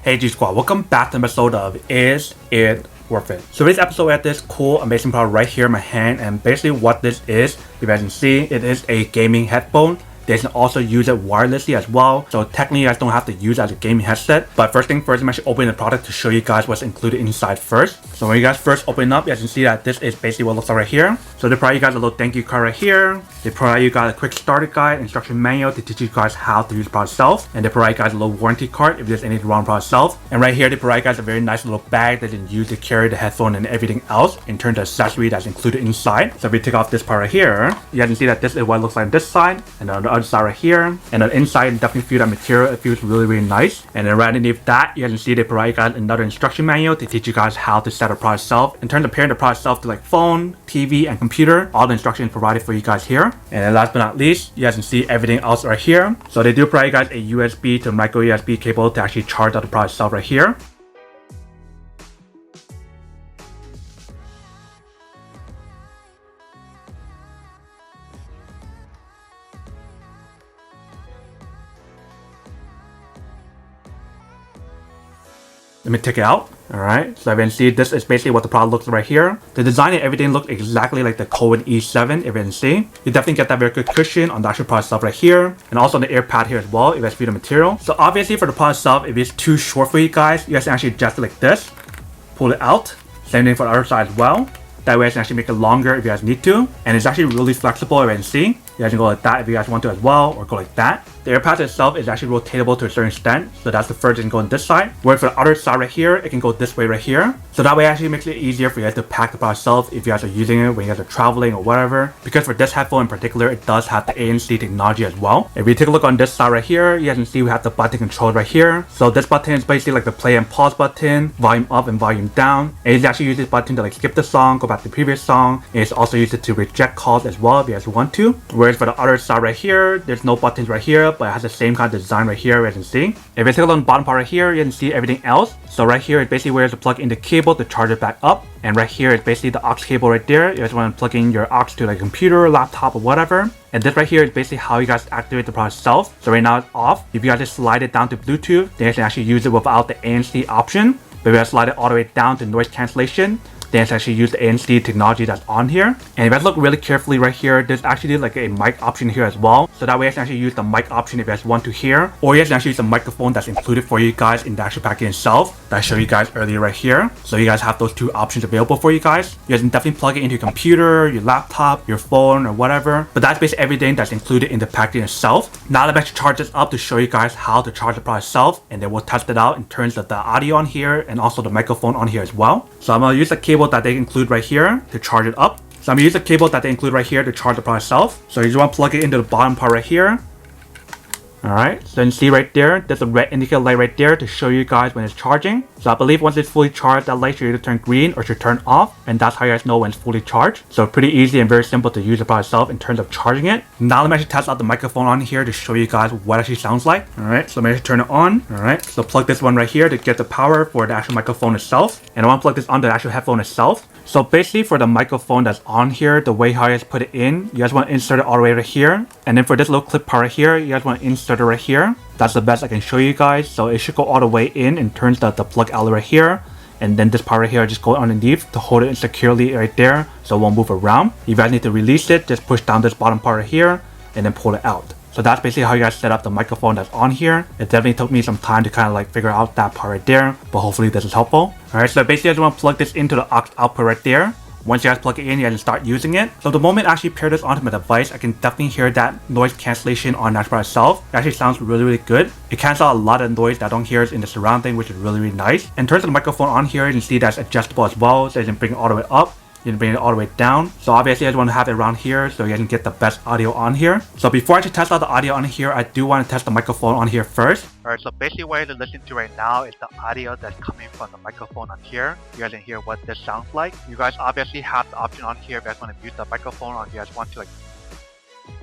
Hey G Squad, welcome back to an episode of Is It Worth It? So this episode we have this cool amazing product right here in my hand, and basically what this is, if you guys can see, it is a gaming headphone. They can also use it wirelessly as well, so technically you guys don't have to use it as a gaming headset. But first thing first, I'm actually opening the product to show you guys what's included inside first. So when you guys first open it up, you guys can see that this is basically what it looks like right here. So they provide you guys a little thank you card right here. They provide you guys a quick starter guide, instruction manual to teach you guys how to use the product itself. And they provide you guys a little warranty card if there's anything wrong with the product itself. And right here, they provide you guys a very nice little bag that you can use to carry the headphone and everything else in terms of accessory that's included inside. So if we take off this part right here, you guys can see that this is what it looks like on this side, and on the other side right here. And on the inside, you definitely feel that material. It feels really nice. And then right underneath that, you guys can see they provide you guys another instruction manual to teach you guys how to set up the product itself. In terms of pairing the product itself to like phone, TV, and computer, all the instructions provided for you guys here. And then last but not least, you guys can see everything else right here. So they do provide you guys a USB to micro USB cable to actually charge out the product itself right here. Let me take it out. Alright, so you can see this is basically what the product looks like right here. The design and everything looks exactly like the Cowin E7, if you can see. You definitely get that very good cushion on the actual product itself right here. And also on the air pad here as well, if you guys feel the material. So obviously for the product itself, if it's too short for you guys can actually adjust it like this. Pull it out. Same thing for the other side as well. That way you can actually make it longer if you guys need to. And it's actually really flexible, if you can see. You guys can go like that if you guys want to as well, or go like that. The AirPad itself is actually rotatable to a certain extent, so that's the furthest it can go on this side. Whereas for the other side right here, it can go this way right here. So that way it actually makes it easier for you guys to pack the product itself if you guys are using it when you guys are traveling or whatever. Because for this headphone in particular, it does have the ANC technology as well. If you take a look on this side right here, you guys can see we have the button controls right here. So this button is basically like the play and pause button, volume up and volume down. And you can actually use this button to like skip the song, go back to the previous song. And it's also used to reject calls as well if you guys want to. Whereas for the other side right here, there's no buttons right here, but it has the same kind of design right here, as you can see. If you take a look on the bottom part right here, you can see everything else. So right here is basically where you have to plug in the cable to charge it back up. And right here is basically the aux cable right there. You guys want to plug in your aux to like computer, laptop, or whatever. And this right here is basically how you guys activate the product itself. So right now it's off. If you guys just slide it down to Bluetooth, then you can actually use it without the ANC option. But if you guys slide it all the way down to noise cancellation, then it's actually use the ANC technology that's on here. And if you guys look really carefully right here, there's actually like a mic option here as well. So that way you can actually use the mic option if you guys want to hear. Or you guys can actually use the microphone that's included for you guys in the actual package itself that I showed you guys earlier right here. So you guys have those two options available for you guys. You guys can definitely plug it into your computer, your laptop, your phone, or whatever. But that's basically everything that's included in the package itself. Now let me actually charge this up to show you guys how to charge the product itself. And then we'll test it out in terms of the audio on here and also the microphone on here as well. So I'm going to use the cable that they include right here to charge it up. So I'm going to use the cable that they include right here to charge the product itself. So you just want to plug it into the bottom part right here. Alright, so you can see right there, there's a red indicator light right there to show you guys when it's charging. So I believe once it's fully charged, that light should either turn green or should turn off. And that's how you guys know when it's fully charged. So pretty easy and very simple to use the product itself in terms of charging it. Now let me actually test out the microphone on here to show you guys what it actually sounds like. Alright, so let me actually turn it on. Alright, so plug this one right here to get the power for the actual microphone itself. And I want to plug this onto the actual headphone itself. So basically for the microphone that's on here, the way how you guys put it in, you guys want to insert it all the way right here. And then for this little clip part right here, you guys want to insert it right here. That's the best I can show you guys. So it should go all the way in terms of the plug outlet right here. And then this part right here, just go underneath to hold it securely right there so it won't move around. If you guys need to release it, just push down this bottom part right here and then pull it out. So that's basically how you guys set up the microphone that's on here. It definitely took me some time to kind of like figure out that part right there, but hopefully this is helpful. Alright, so basically I just want to plug this into the aux output right there. Once you guys plug it in, you guys can start using it. So the moment I actually pair this onto my device, I can definitely hear that noise cancellation on that product itself. It actually sounds really good. It cancels out a lot of noise that I don't hear in the surrounding, which is really nice. In terms of the microphone on here, you can see that's adjustable as well. So you can bring it all the way up. You can bring it all the way down. So obviously I just want to have it around here so you can get the best audio on here. So before I actually test out the audio on here, I do want to test the microphone on here first. Alright, so basically what you're listening to right now is the audio that's coming from the microphone on here. You guys can hear what this sounds like. You guys obviously have the option on here if you guys want to mute the microphone or if you guys want to like... You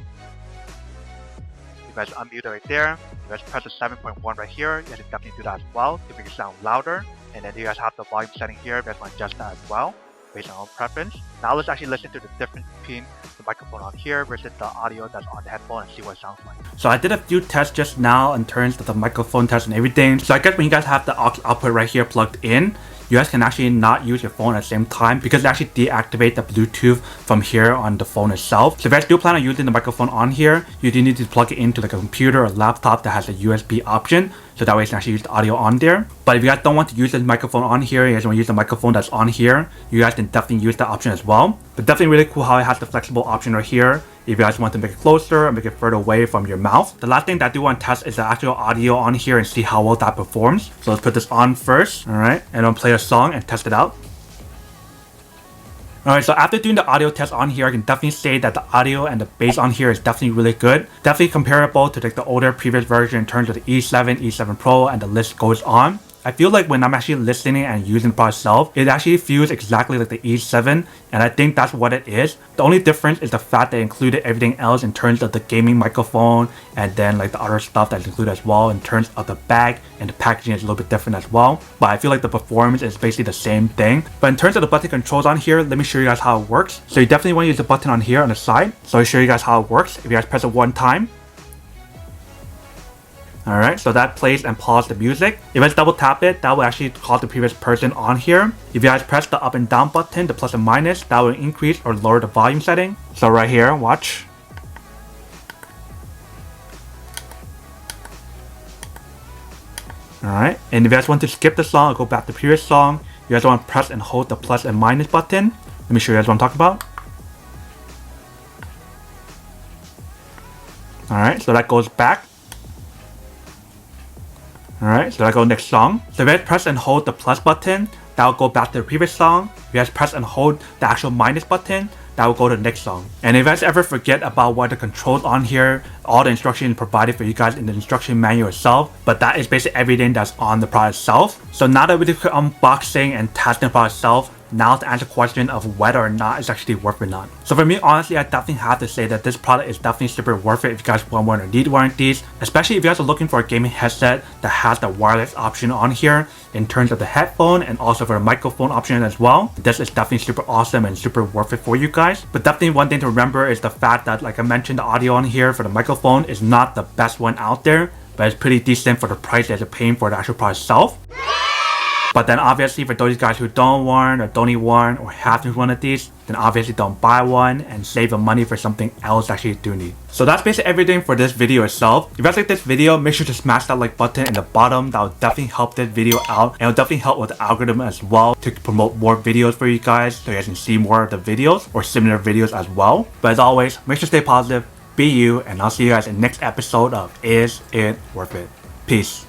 guys unmute it right there. You guys press the 7.1 right here. You guys can definitely do that as well to make it sound louder. And then you guys have the volume setting here if you guys want to adjust that as well. based on our preference. Now let's actually listen to the difference between the microphone on here versus the audio that's on the headphone and see what it sounds like. So I did a few tests just now in terms of the microphone test and everything. So I guess when you guys have the aux output right here plugged in, you guys can actually not use your phone at the same time because it actually deactivates the Bluetooth from here on the phone itself. So if you guys do plan on using the microphone on here, you do need to plug it into like a computer or laptop that has a USB option. So that way you can actually use the audio on there. But if you guys don't want to use the microphone on here, you guys want to use the microphone that's on here, you guys can definitely use that option as well. But definitely really cool how it has the flexible option right here if you guys want to make it closer or make it further away from your mouth. The last thing that I do want to test is the actual audio on here and see how well that performs. So let's put this on first, alright, and I'll play a song and test it out. Alright, so after doing the audio test on here, I can definitely say that the audio and the bass on here is definitely really good. Definitely comparable to like the older previous version in terms of the E7, E7 Pro, and the list goes on. I feel like when I'm actually listening and using the product itself, it actually feels exactly like the E7, and I think that's what it is. The only difference is the fact that it included everything else in terms of the gaming microphone and then like the other stuff that's included as well in terms of the bag, and the packaging is a little bit different as well. But I feel like the performance is basically the same thing. But in terms of the button controls on here, let me show you guys how it works. So you definitely want to use the button on here on the side. So I'll show you guys how it works. If you guys press it one time, alright, so that plays and pauses the music. If I double tap it, that will actually call the previous person on here. If you guys press the up and down button, the plus and minus, that will increase or lower the volume setting. So right here, watch. Alright, and if you guys want to skip the song or go back to the previous song, you guys want to press and hold the plus and minus button. Let me show you guys what I'm talking about. Alright, so that goes back. Alright, so I go next song. So if you guys press and hold the plus button, that will go back to the previous song. If you guys press and hold the actual minus button, that will go to the next song. And if you guys ever forget about what the controls on here, all the instructions provided for you guys in the instruction manual itself, but that is basically everything that's on the product itself. So now that we did unboxing and testing the product itself, now to answer the question of whether or not it's actually worth it or not. So for me, honestly, I definitely have to say that this product is definitely super worth it if you guys want one or need one of these, especially if you guys are looking for a gaming headset that has the wireless option on here in terms of the headphone and also for the microphone option as well. This is definitely super awesome and super worth it for you guys. But definitely one thing to remember is the fact that, like I mentioned, the audio on here for the microphone is not the best one out there, but it's pretty decent for the price that you're paying for the actual product itself. But then obviously for those guys who don't want or don't need one or have to use one of these, then obviously don't buy one and save the money for something else that you do need. So that's basically everything for this video itself. If you guys like this video, make sure to smash that like button in the bottom. That will definitely help this video out, and it will definitely help with the algorithm as well to promote more videos for you guys so you guys can see more of the videos or similar videos as well. But as always, make sure to stay positive, be you, and I'll see you guys in the next episode of Is It Worth It? Peace.